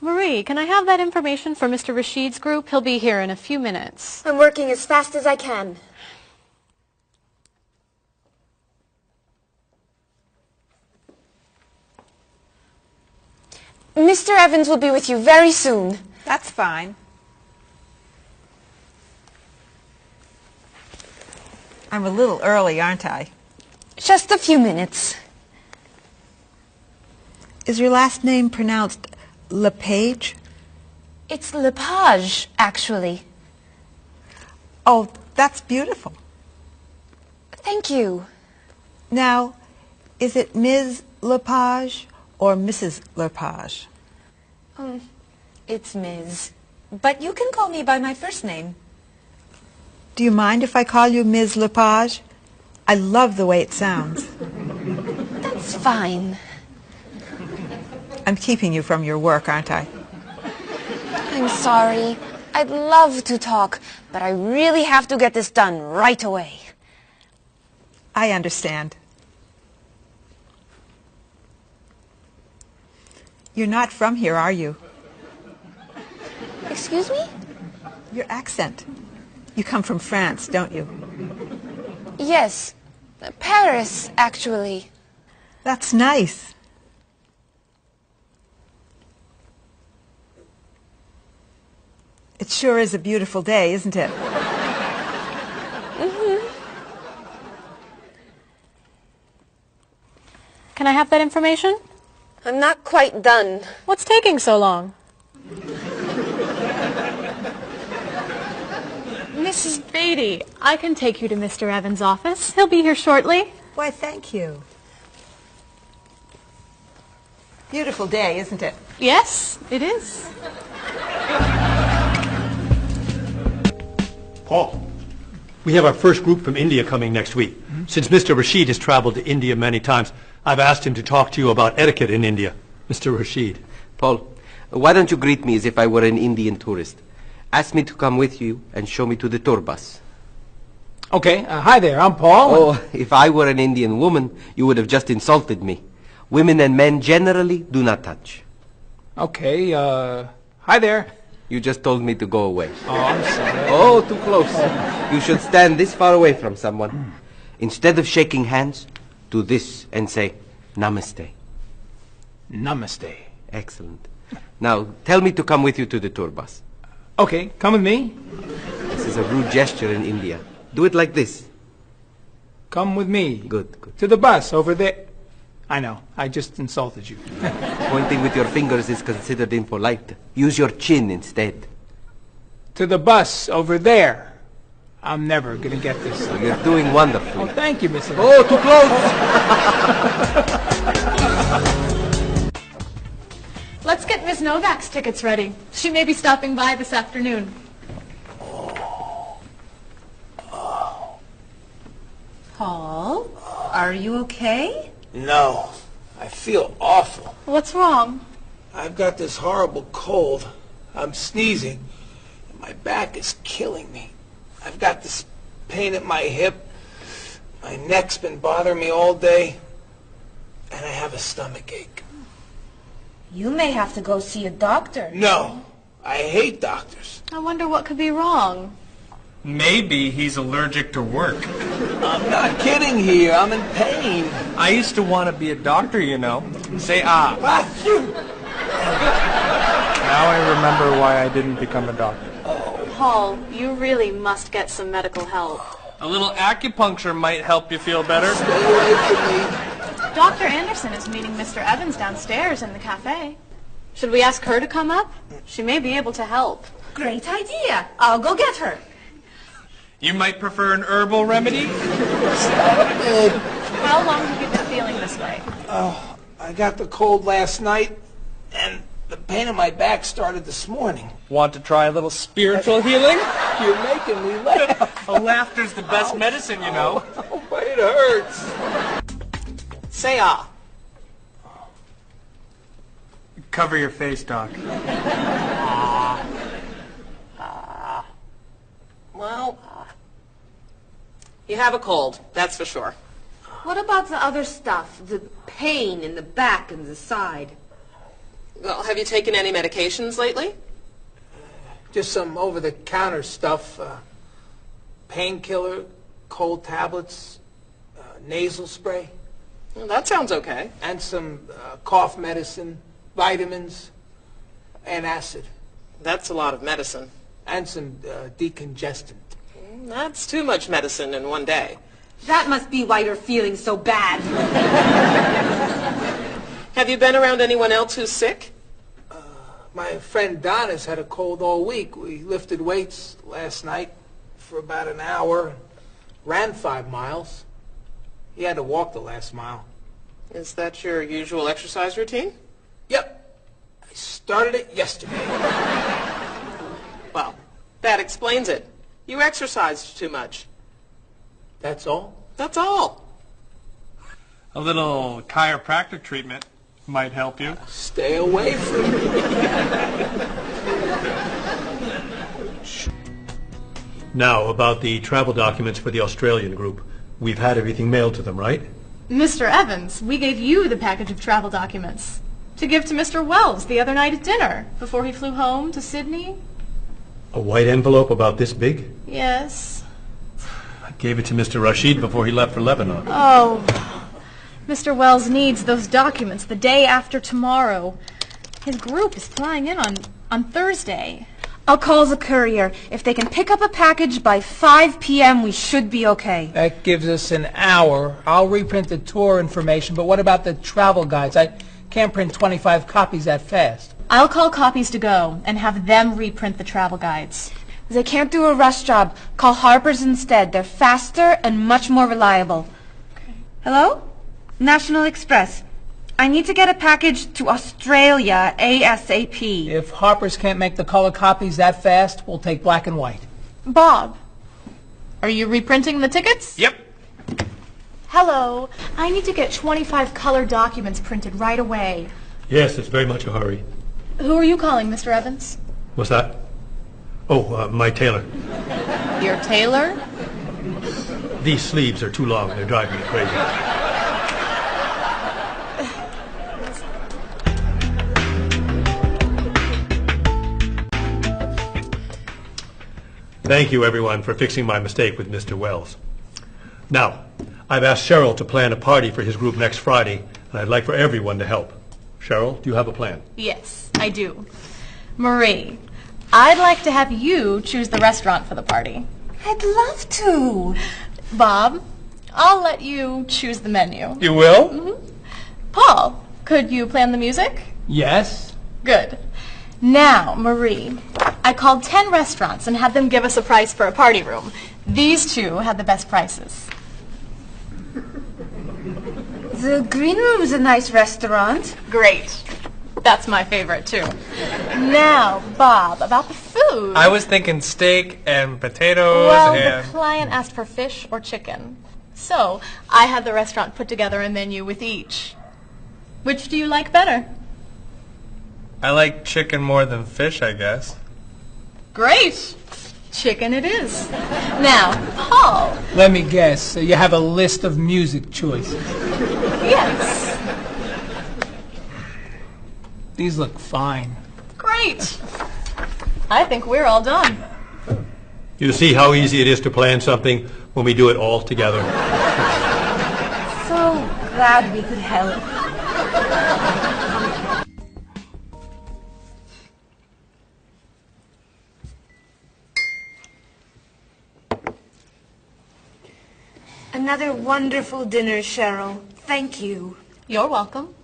Marie, can I have that information for Mr. Rashid's group? He'll be here in a few minutes. I'm working as fast as I can. Mr. Evans will be with you very soon. That's fine. I'm a little early, aren't I? Just a few minutes. Is your last name pronounced LePage? It's Lepage, actually. Oh, that's beautiful. Thank you. Now, is it Ms. Lepage or Mrs. Lepage? It's Ms. But you can call me by my first name. Do you mind if I call you Ms. Lepage? I love the way it sounds. That's fine. I'm keeping you from your work, aren't I? I'm sorry. I'd love to talk, but I really have to get this done right away. I understand. You're not from here, are you? Excuse me? Your accent. You come from France, don't you? Yes. Paris, actually. That's nice. It sure is a beautiful day, isn't it? Can I have that information? I'm not quite done. What's taking so long? Mrs. Beatty, I can take you to Mr. Evans' office. He'll be here shortly. Why, thank you. Beautiful day, isn't it? Yes, it is. Paul, we have our first group from India coming next week. Since Mr. Rashid has traveled to India many times, I've asked him to talk to you about etiquette in India. Mr. Rashid. Paul, why don't you greet me as if I were an Indian tourist? Ask me to come with you and show me to the tour bus. Okay, hi there, I'm Paul. Oh, if I were an Indian woman, you would have just insulted me. Women and men generally do not touch. Okay, hi there. You just told me to go away. Oh, I'm sorry. Oh, too close. You should stand this far away from someone. Instead of shaking hands, do this and say, Namaste. Namaste. Excellent. Now, tell me to come with you to the tour bus. Okay, come with me. This is a rude gesture in India. Do it like this. Come with me. Good, good. To the bus over there. I know, I just insulted you. Pointing with your fingers is considered impolite. Use your chin instead. To the bus over there. I'm never going to get this. You're doing wonderfully. Oh, thank you, Mr. Oh, too close! Let's get Ms. Novak's tickets ready. She may be stopping by this afternoon. Paul, are you okay? No, I feel awful. What's wrong? I've got this horrible cold. I'm sneezing, and my back is killing me. I've got this pain at my hip. My neck's been bothering me all day, and I have a stomach ache. You may have to go see a doctor. No, I hate doctors. I wonder what could be wrong. Maybe he's allergic to work. I'm not kidding here. I'm in pain. I used to want to be a doctor, you know. Say ah. Now I remember why I didn't become a doctor. Paul, you really must get some medical help. A little acupuncture might help you feel better. Stay away from me. Dr. Anderson is meeting Mr. Evans downstairs in the cafe. Should we ask her to come up? She may be able to help. Great idea. I'll go get her. You might prefer an herbal remedy? Stop it. How long have you been feeling this way? Oh, I got the cold last night, and the pain in my back started this morning. Want to try a little spiritual healing? You're making me laugh. Laughter's the best medicine, you know. Oh, but it hurts. Say ah. Cover your face, Doc. Well, you have a cold, that's for sure. What about the other stuff? The pain in the back and the side? Well, have you taken any medications lately? Just some over-the-counter stuff. Painkiller, cold tablets, nasal spray. Well, that sounds okay. And some cough medicine, vitamins, and acid. That's a lot of medicine. And some decongestant. That's too much medicine in one day. That must be why you're feeling so bad. Have you been around anyone else who's sick? My friend Donna's had a cold all week. We lifted weights last night for about an hour, ran 5 miles. He had to walk the last mile. Is that your usual exercise routine? Yep. I started it yesterday. Well, that explains it. You exercised too much. That's all? That's all. A little chiropractic treatment might help you. Stay away from me. Now, about the travel documents for the Australian group. We've had everything mailed to them, right? Mr. Evans, we gave you the package of travel documents to give to Mr. Wells the other night at dinner before he flew home to Sydney. A white envelope about this big? Yes. I gave it to Mr. Rashid before he left for Lebanon. Oh, Mr. Wells needs those documents the day after tomorrow. His group is flying in on Thursday. I'll call the courier. If they can pick up a package by 5 p.m., we should be okay. That gives us an hour. I'll reprint the tour information, but what about the travel guides? I can't print 25 copies that fast. I'll call Copies to Go and have them reprint the travel guides. They can't do a rush job. Call Harper's instead. They're faster and much more reliable. Okay. Hello? National Express. I need to get a package to Australia ASAP. If Harper's can't make the color copies that fast, we'll take black and white. Bob, are you reprinting the tickets? Yep. Hello. I need to get 25 color documents printed right away. Yes, it's very much a hurry. Who are you calling, Mr. Evans? What's that? Oh, my tailor. Your tailor? These sleeves are too long. They're driving me crazy. Thank you, everyone, for fixing my mistake with Mr. Wells. Now, I've asked Cheryl to plan a party for his group next Friday, and I'd like for everyone to help. Cheryl, do you have a plan? Yes, I do. Marie, I'd like to have you choose the restaurant for the party. I'd love to. Bob, I'll let you choose the menu. You will? Mm-hmm. Paul, could you plan the music? Yes? Good. Now, Marie, I called 10 restaurants and had them give us a price for a party room. These two had the best prices. The Green Room's a nice restaurant. Great. That's my favorite, too. Now, Bob, about the food. I was thinking steak and potatoes Well, and... the client asked for fish or chicken. So, I had the restaurant put together a menu with each. Which do you like better? I like chicken more than fish, I guess. Great. Chicken it is. Now, Paul. Let me guess. So you have a list of music choices. Yes. These look fine. Great. I think we're all done. You see how easy it is to plan something when we do it all together. So glad we could help. Another wonderful dinner, Cheryl. Thank you. You're welcome.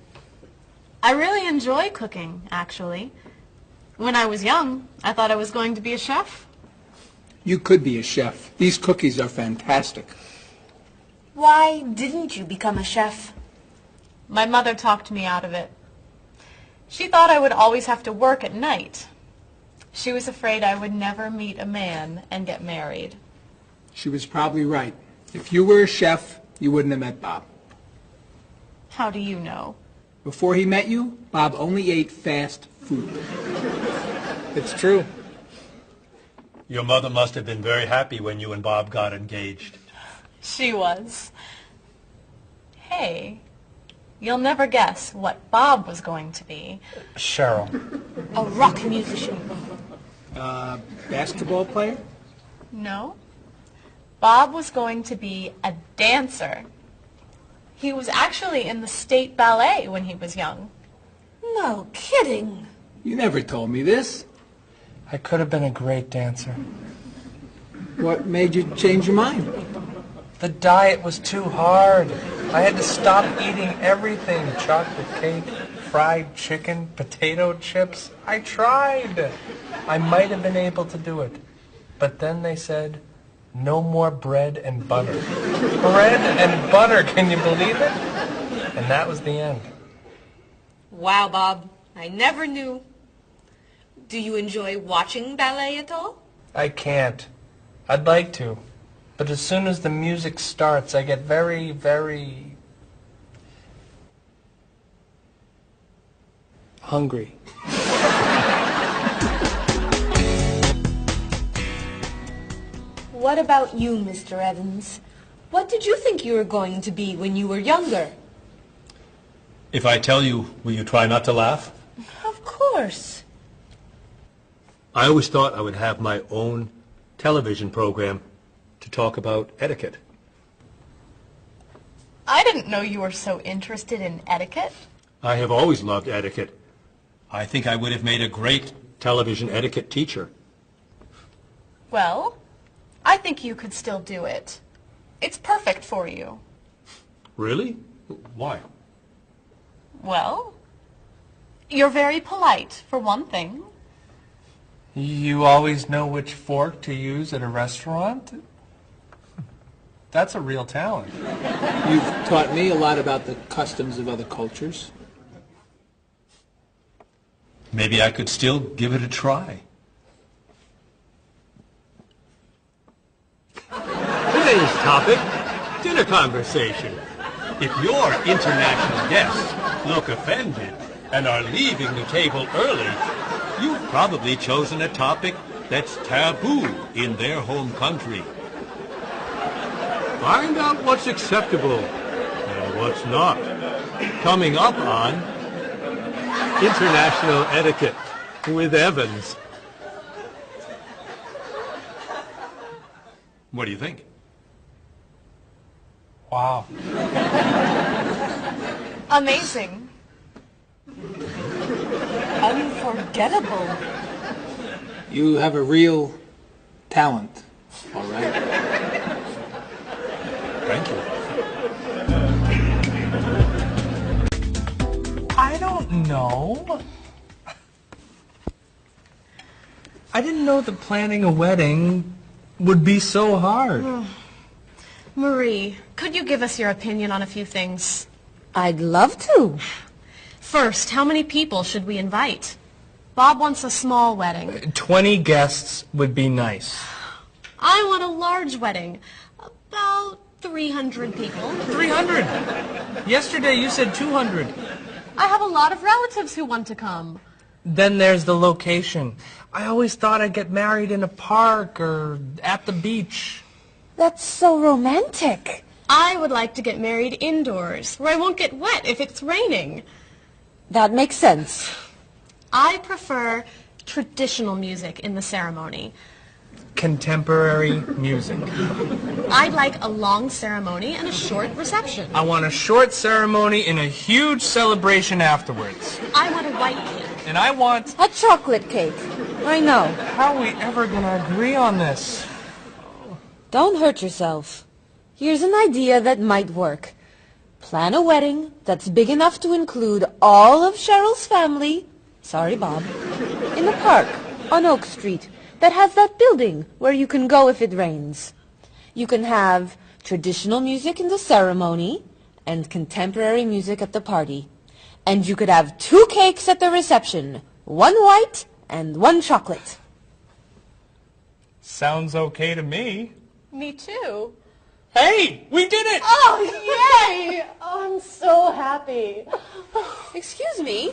I really enjoy cooking, actually. When I was young, I thought I was going to be a chef. You could be a chef. These cookies are fantastic. Why didn't you become a chef? My mother talked me out of it. She thought I would always have to work at night. She was afraid I would never meet a man and get married. She was probably right. If you were a chef, you wouldn't have met Bob. How do you know? Before he met you, Bob only ate fast food. It's true. Your mother must have been very happy when you and Bob got engaged. She was. Hey, you'll never guess what Bob was going to be. Cheryl. A rock musician. Basketball player? No. Bob was going to be a dancer. He was actually in the state ballet when he was young. No kidding. You never told me this. I could have been a great dancer. What made you change your mind? The diet was too hard. I had to stop eating everything. Chocolate cake, fried chicken, potato chips. I tried. I might have been able to do it. But then they said, no more bread and butter. Bread and butter, can you believe it? And that was the end. Wow, Bob. I never knew. Do you enjoy watching ballet at all? I can't. I'd like to. But as soon as the music starts, I get very, very hungry. What about you, Mr. Evans? What did you think you were going to be when you were younger? If I tell you, will you try not to laugh? Of course. I always thought I would have my own television program to talk about etiquette. I didn't know you were so interested in etiquette. I have always loved etiquette. I think I would have made a great television etiquette teacher. Well, I think you could still do it. It's perfect for you. Really? Why? Well, you're very polite, for one thing. You always know which fork to use at a restaurant? That's a real talent. You've taught me a lot about the customs of other cultures. Maybe I could still give it a try. Today's topic, dinner conversation. If your international guests look offended and are leaving the table early, you've probably chosen a topic that's taboo in their home country. Find out what's acceptable and what's not. Coming up on International Etiquette with Evans. What do you think? Wow. Amazing. Unforgettable. You have a real talent, all right? Thank you. I don't know. I didn't know that planning a wedding would be so hard. Marie, could you give us your opinion on a few things? I'd love to. First, how many people should we invite? Bob wants a small wedding. 20 guests would be nice. I want a large wedding. About 300 people. 300? Yesterday you said 200. I have a lot of relatives who want to come. Then there's the location. I always thought I'd get married in a park or at the beach. That's so romantic. I would like to get married indoors, where I won't get wet if it's raining. That makes sense. I prefer traditional music in the ceremony. Contemporary music. I'd like a long ceremony and a short reception. I want a short ceremony and a huge celebration afterwards. I want a white cake. And I want... A chocolate cake. I know. How are we ever going to agree on this? Don't hurt yourself. Here's an idea that might work. Plan a wedding that's big enough to include all of Cheryl's family, sorry Bob, in a park on Oak Street that has that building where you can go if it rains. You can have traditional music in the ceremony and contemporary music at the party. And you could have 2 cakes at the reception, 1 white and 1 chocolate. Sounds okay to me. Me too. Hey, we did it! Oh, yay! Oh, I'm so happy. Excuse me?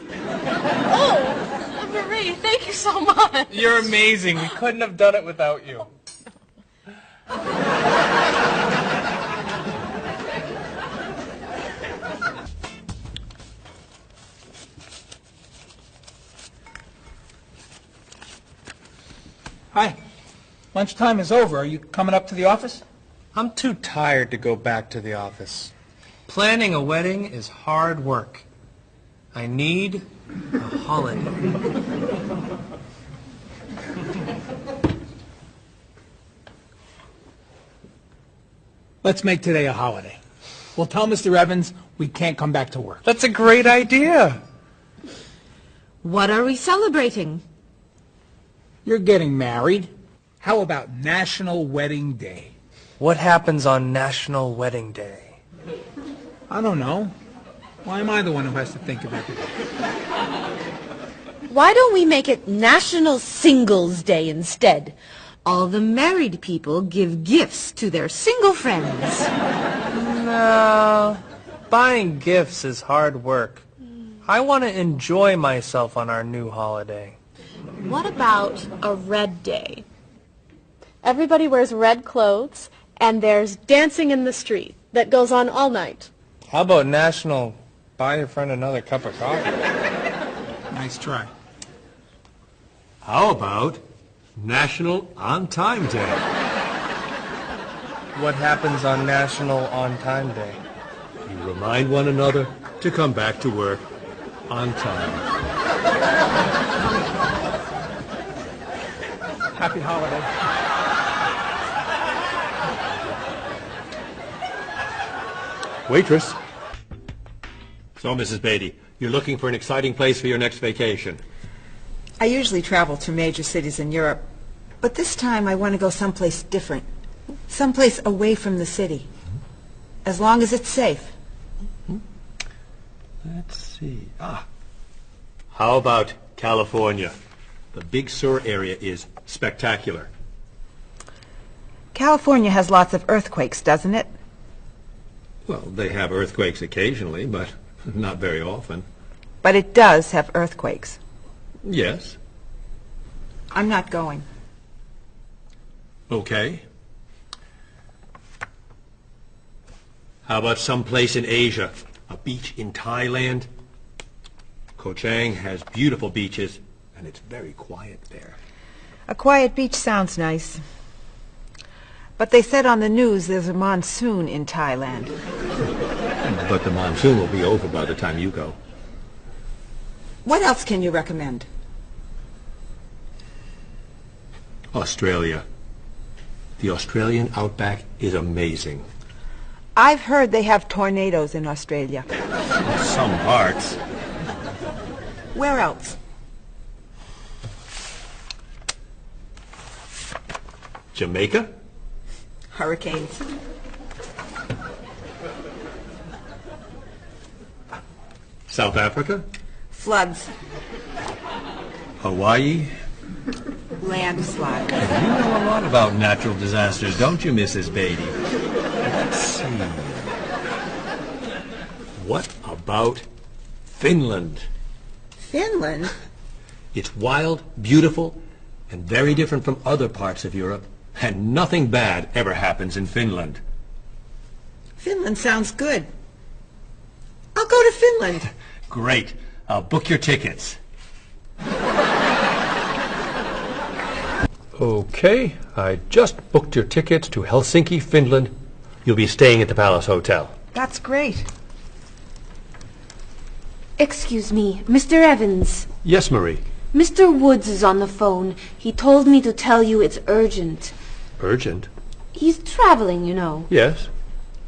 Oh, Marie, thank you so much. You're amazing. We couldn't have done it without you. Hi. Lunchtime is over. Are you coming up to the office? I'm too tired to go back to the office. Planning a wedding is hard work. I need a holiday. Let's make today a holiday. We'll tell Mr. Evans we can't come back to work. That's a great idea. What are we celebrating? You're getting married. How about National Wedding Day? What happens on National Wedding Day? I don't know. Why am I the one who has to think of everything? Why don't we make it National Singles Day instead? All the married people give gifts to their single friends. No, buying gifts is hard work. I want to enjoy myself on our new holiday. What about a red day? Everybody wears red clothes, and there's dancing in the street that goes on all night. How about National Buy Your Friend Another Cup of Coffee? Nice try. How about National On Time Day? What happens on National On Time Day? You remind one another to come back to work on time. Happy holiday. Waitress. So, Mrs. Beatty, you're looking for an exciting place for your next vacation. I usually travel to major cities in Europe, but this time I want to go someplace different, someplace away from the city, as long as it's safe. Let's see. How about California? The Big Sur area is spectacular. California has lots of earthquakes, doesn't it? Well, they have earthquakes occasionally, but not very often. But it does have earthquakes. Yes. I'm not going. Okay. How about someplace in Asia? A beach in Thailand? Koh Chang has beautiful beaches, and it's very quiet there. A quiet beach sounds nice. But they said on the news there's a monsoon in Thailand. But the monsoon will be over by the time you go. What else can you recommend? Australia. The Australian outback is amazing. I've heard they have tornadoes in Australia. Some parts. Where else? Jamaica? Hurricanes. South Africa? Floods. Hawaii? Landslide. You know a lot about natural disasters, don't you, Mrs. Beatty? Let's see. What about Finland? Finland? It's wild, beautiful, and very different from other parts of Europe, and nothing bad ever happens in Finland. Finland sounds good. I'll go to Finland. Great. I'll book your tickets. Okay, I just booked your tickets to Helsinki, Finland. You'll be staying at the Palace Hotel. That's great. Excuse me, Mr. Evans. Yes, Marie. Mr. Woods is on the phone. He told me to tell you it's urgent. Urgent? He's traveling, you know. Yes.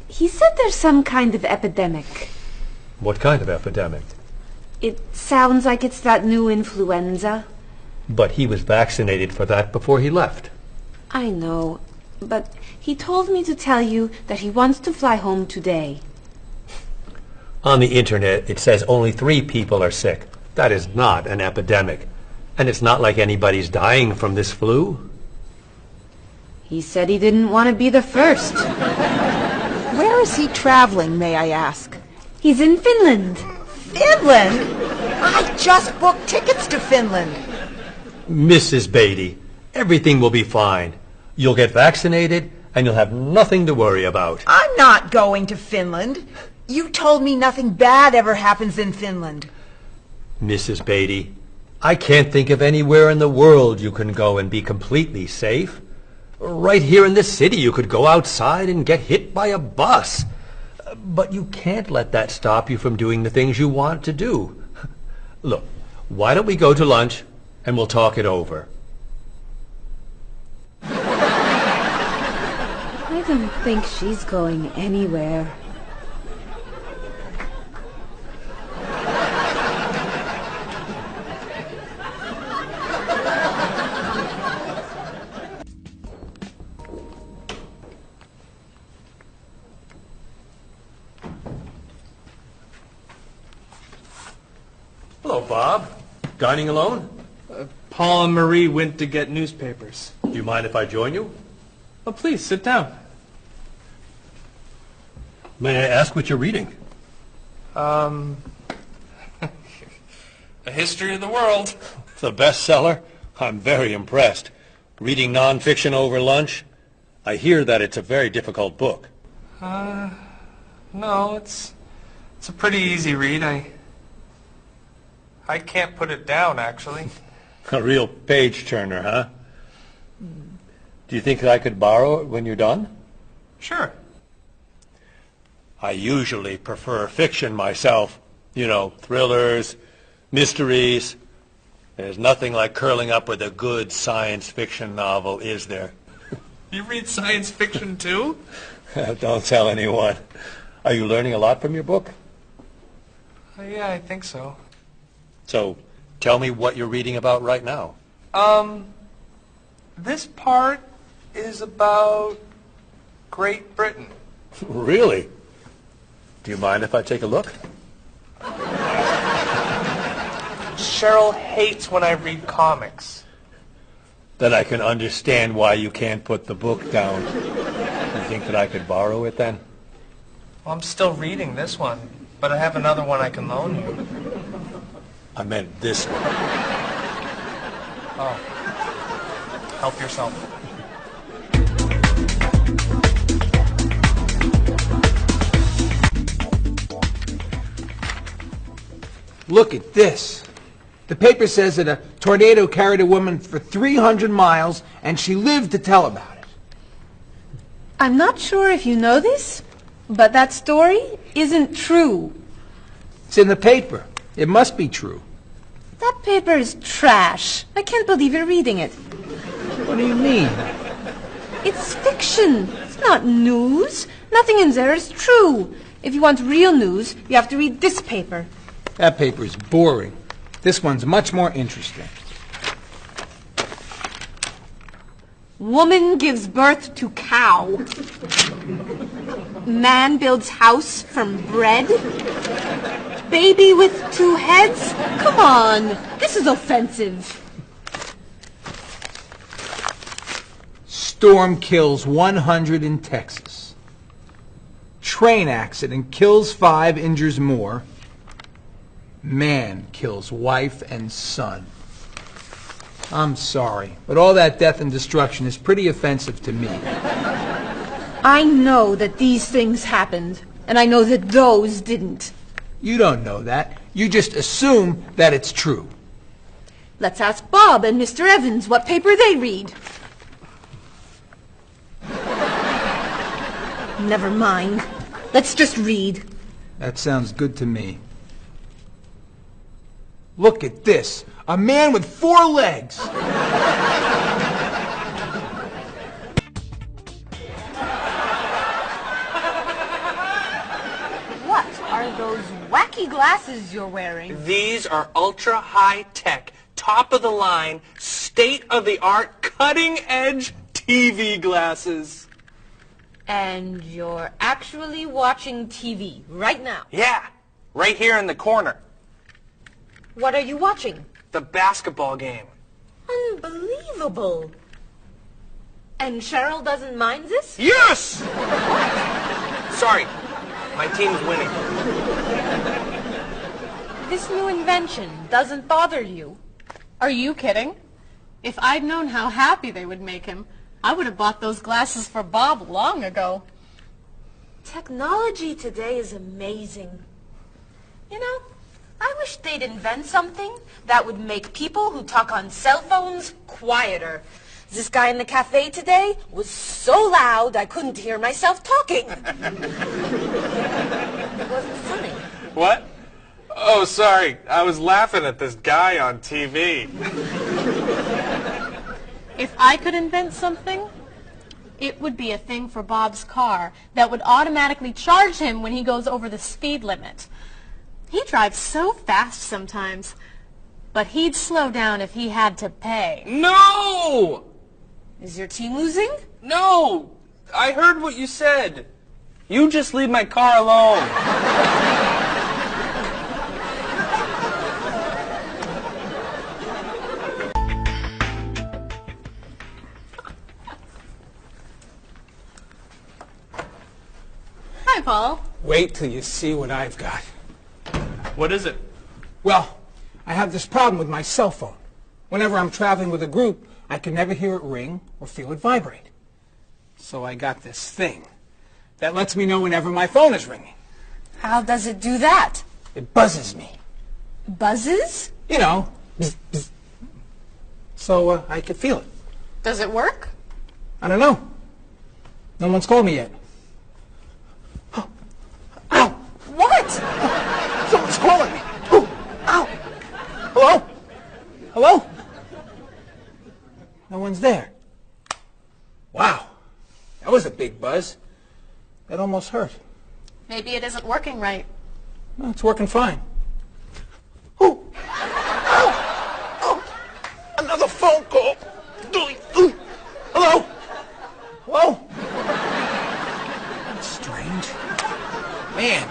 He said there's some kind of epidemic. What kind of epidemic? It sounds like it's that new influenza. But he was vaccinated for that before he left. I know, but he told me to tell you that he wants to fly home today. On the internet, it says only 3 people are sick. That is not an epidemic. And it's not like anybody's dying from this flu. He said he didn't want to be the first. Where is he traveling, may I ask? He's in Finland. Finland? I just booked tickets to Finland. Mrs. Beatty, everything will be fine. You'll get vaccinated, and you'll have nothing to worry about. I'm not going to Finland. You told me nothing bad ever happens in Finland. Mrs. Beatty, I can't think of anywhere in the world you can go and be completely safe. Right here in this city, you could go outside and get hit by a bus. But you can't let that stop you from doing the things you want to do. Look, why don't we go to lunch and we'll talk it over? I don't think she's going anywhere. Hello, Bob. Dining alone? Paul and Marie went to get newspapers. Do you mind if I join you? Oh, please, sit down. May I ask what you're reading? A history of the world. It's a bestseller? I'm very impressed. Reading nonfiction over lunch? I hear that it's a very difficult book. No, it's a pretty easy read. I can't put it down, actually. A real page-turner, huh? Do you think that I could borrow it when you're done? Sure. I usually prefer fiction myself. You know, thrillers, mysteries. There's nothing like curling up with a good science fiction novel, is there? You read science fiction, too? Don't tell anyone. Are you learning a lot from your book? Yeah, I think so. So, tell me what you're reading about right now. This part is about Great Britain. Really? Do you mind if I take a look? Cheryl hates when I read comics. Then I can understand why you can't put the book down. You think that I could borrow it then? Well, I'm still reading this one, but I have another one I can loan you. I meant this one. Oh. Help yourself. Look at this. The paper says that a tornado carried a woman for 300 miles, and she lived to tell about it. I'm not sure if you know this, but that story isn't true. It's in the paper. It must be true. That paper is trash. I can't believe you're reading it. What do you mean? It's fiction. It's not news. Nothing in there is true. If you want real news, you have to read this paper. That paper is boring. This one's much more interesting. Woman gives birth to cow. Man builds house from bread. Baby with 2 heads? Come on, this is offensive. Storm kills 100 in Texas. Train accident kills 5, injures more. Man kills wife and son. I'm sorry, but all that death and destruction is pretty offensive to me. I know that these things happened, and I know that those didn't. You don't know that. You just assume that it's true. Let's ask Bob and Mr. Evans what paper they read. Never mind. Let's just read. That sounds good to me. Look at this. A man with 4 legs. What are those wacky glasses you're wearing? These are ultra high tech, top of the line, state of the art, cutting edge TV glasses. And you're actually watching TV right now. Yeah, right here in the corner. What are you watching? The basketball game. Unbelievable. And Cheryl doesn't mind this? Yes! Sorry, my team's winning. This new invention doesn't bother you. Are you kidding? If I'd known how happy they would make him, I would have bought those glasses for Bob long ago. Technology today is amazing. You know, I wish they'd invent something that would make people who talk on cell phones quieter. This guy in the cafe today was so loud I couldn't hear myself talking. It wasn't funny. What? Oh, sorry. I was laughing at this guy on TV. If I could invent something, it would be a thing for Bob's car that would automatically charge him when he goes over the speed limit. He drives so fast sometimes, but he'd slow down if he had to pay. No! Is your team losing? No! I heard what you said. You just leave my car alone. Hi, Paul. Wait till you see what I've got. What is it? Well, I have this problem with my cell phone. Whenever I'm traveling with a group, I can never hear it ring or feel it vibrate. So I got this thing that lets me know whenever my phone is ringing. How does it do that? It buzzes me. Buzzes? You know, bzz, bzz. So I can feel it. Does it work? I don't know. No one's called me yet. Ow! What? Someone's calling me. Oh, ow! Hello? Hello? No one's there. Wow. That was a big buzz. That almost hurt. Maybe it isn't working right. No, it's working fine. Oh! Ow! Oh! Another phone call. Hello? Hello? That's strange. Man,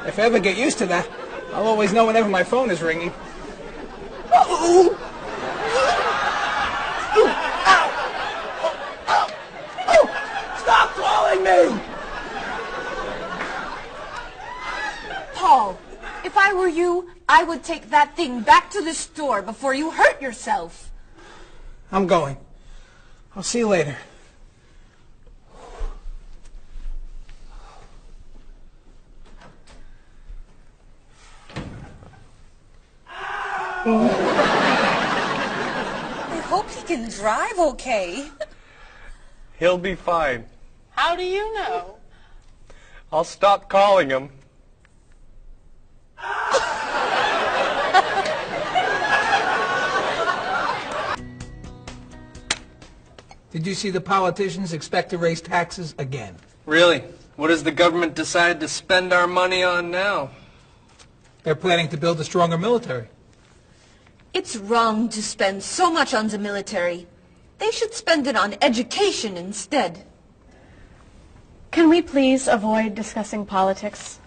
if I ever get used to that, I'll always know whenever my phone is ringing. Oh! Ow! Oh! Oh! Stop calling me! Paul, if I were you, I would take that thing back to the store before you hurt yourself. I'm going. I'll see you later. I hope he can drive okay. He'll be fine. How do you know? I'll stop calling him. Did you see the politicians expect to raise taxes again? Really? What has the government decided to spend our money on now? They're planning to build a stronger military. It's wrong to spend so much on the military. They should spend it on education instead. Can we please avoid discussing politics?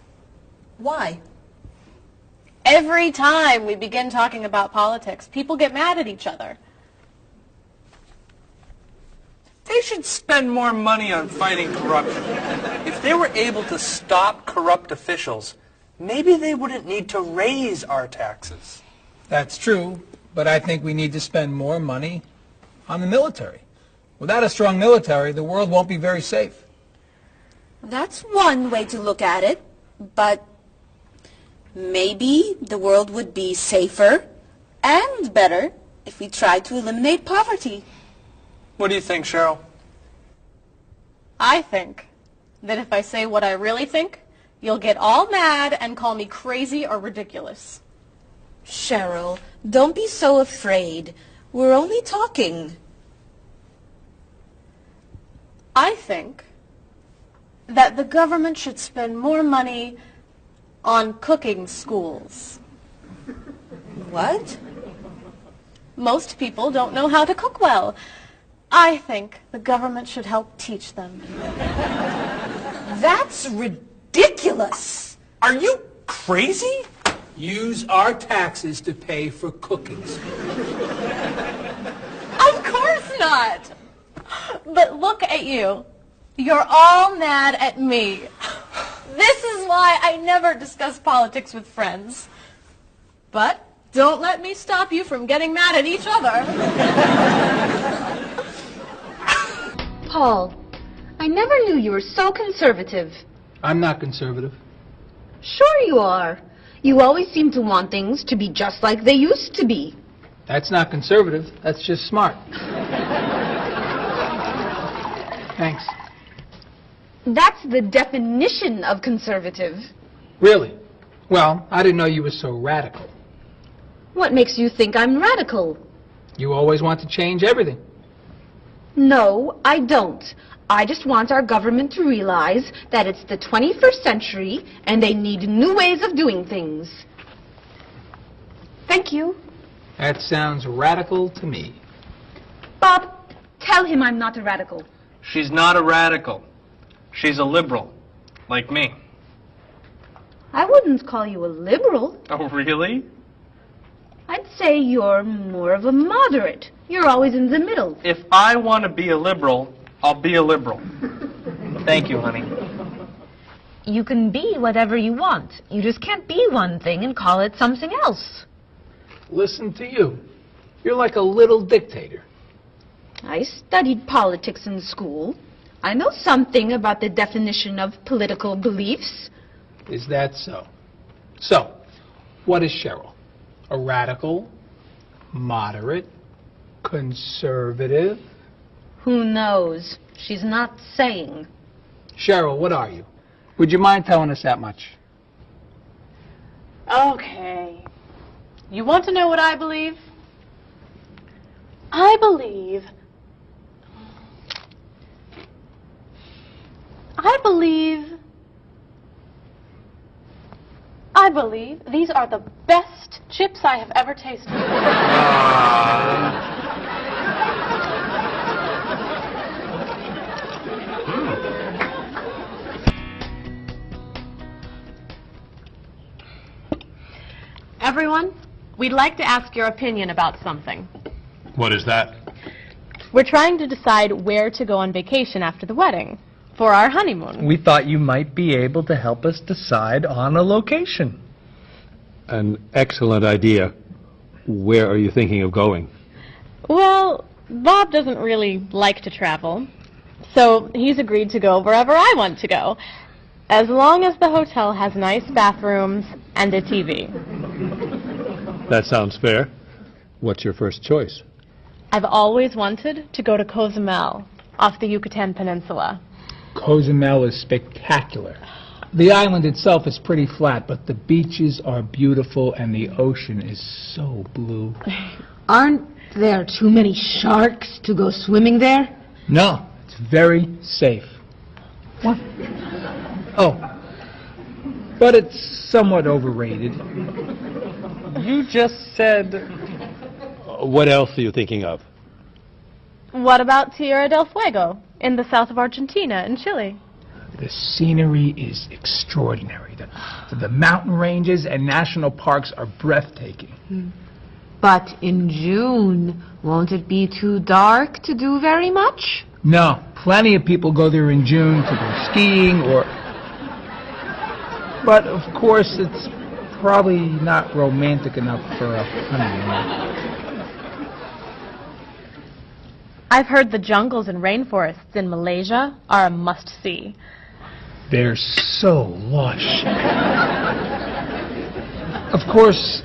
Why? Every time we begin talking about politics, people get mad at each other. They should spend more money on fighting corruption. If they were able to stop corrupt officials, maybe they wouldn't need to raise our taxes. That's true, but I think we need to spend more money on the military. Without a strong military, the world won't be very safe. That's one way to look at it, but maybe the world would be safer and better if we tried to eliminate poverty. What do you think, Cheryl? I think that if I say what I really think, you'll get all mad and call me crazy or ridiculous. Cheryl, don't be so afraid. We're only talking. I think that the government should spend more money on cooking schools. What? Most people don't know how to cook well. I think the government should help teach them. That's ridiculous. Are you crazy? Use our taxes to pay for cooking schools. Of course not. But look at you. You're all mad at me. This is why I never discuss politics with friends. But don't let me stop you from getting mad at each other. Paul, I never knew you were so conservative. I'm not conservative. Sure you are. You always seem to want things to be just like they used to be. That's not conservative. That's just smart. Thanks. That's the definition of conservative. Really? Well, I didn't know you were so radical. What makes you think I'm radical? You always want to change everything. No, I don't. I just want our government to realize that it's the 21st century and they need new ways of doing things. Thank you. That sounds radical to me. Bob, tell him I'm not a radical. She's not a radical. She's a liberal, like me. I wouldn't call you a liberal. Oh, really? I'd say you're more of a moderate. You're always in the middle. If I want to be a liberal, I'll be a liberal. Thank you, honey. You can be whatever you want. You just can't be one thing and call it something else. Listen to you. You're like a little dictator. I studied politics in school. I know something about the definition of political beliefs. Is that so? So, what is Cheryl? A radical, moderate, conservative? Who knows? She's not saying. Cheryl, what are you? Would you mind telling us that much? Okay. You want to know what I believe? I believe these are the best chips I have ever tasted. Everyone, we'd like to ask your opinion about something. What is that? We're trying to decide where to go on vacation after the wedding for our honeymoon. We thought you might be able to help us decide on a location. An excellent idea. Where are you thinking of going? Well, Bob doesn't really like to travel, so he's agreed to go wherever I want to go, as long as the hotel has nice bathrooms and a TV. That sounds fair. What's your first choice? I've always wanted to go to Cozumel, off the Yucatan Peninsula. Cozumel is spectacular. The island itself is pretty flat, but the beaches are beautiful and the ocean is so blue. Aren't there too many sharks to go swimming there? No, it's very safe. What? Oh, but it's somewhat overrated. You just said... What else are you thinking of? What about Tierra del Fuego, in the south of Argentina and Chile? The scenery is extraordinary. The mountain ranges and national parks are breathtaking. But in June, won't it be too dark to do very much? No, plenty of people go there in June to go skiing or... But, of course, it's probably not romantic enough for a honeymoon. I've heard the jungles and rainforests in Malaysia are a must-see. They're so lush. Of course,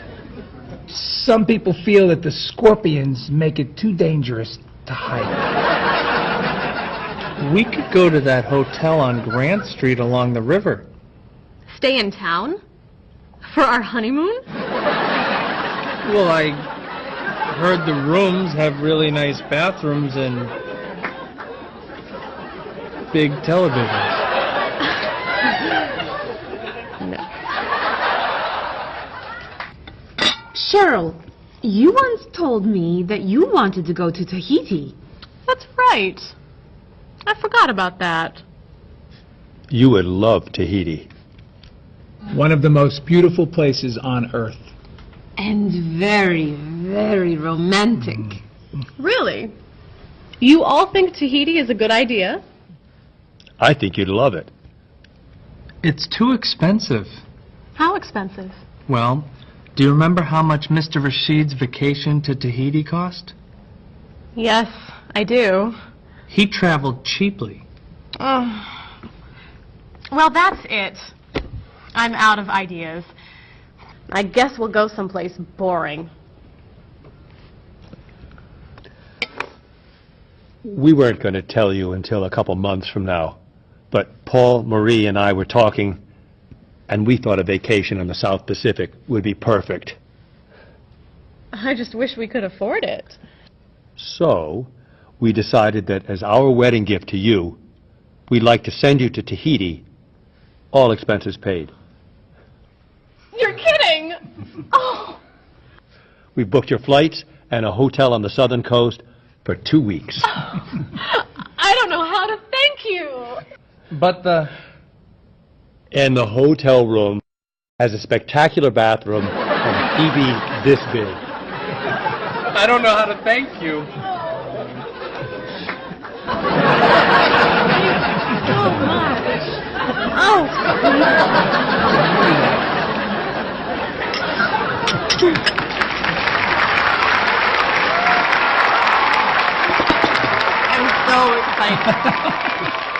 some people feel that the scorpions make it too dangerous to hike. We could go to that hotel on Grant Street along the river. Stay in town? For our honeymoon? Well, I heard the rooms have really nice bathrooms and big televisions. Cheryl, you once told me that you wanted to go to Tahiti. That's right. I forgot about that. You would love Tahiti. One of the most beautiful places on Earth. And very, very romantic. Really? You all think Tahiti is a good idea? I think you'd love it. It's too expensive. How expensive? Well, do you remember how much Mr. Rashid's vacation to Tahiti cost? Yes, I do. He traveled cheaply. Oh. Well, that's it. I'm out of ideas. I guess we'll go someplace boring. We weren't going to tell you until a couple months from now, but Paul, Marie, and I were talking, and we thought a vacation on the South Pacific would be perfect. I just wish we could afford it. So, we decided that as our wedding gift to you, we'd like to send you to Tahiti, all expenses paid. You're kidding! Oh! We booked your flights and a hotel on the southern coast for 2 weeks. I don't know how to thank you! But And the hotel room has a spectacular bathroom and a TV this big. I don't know how to thank you. So much. Oh! I'm so excited.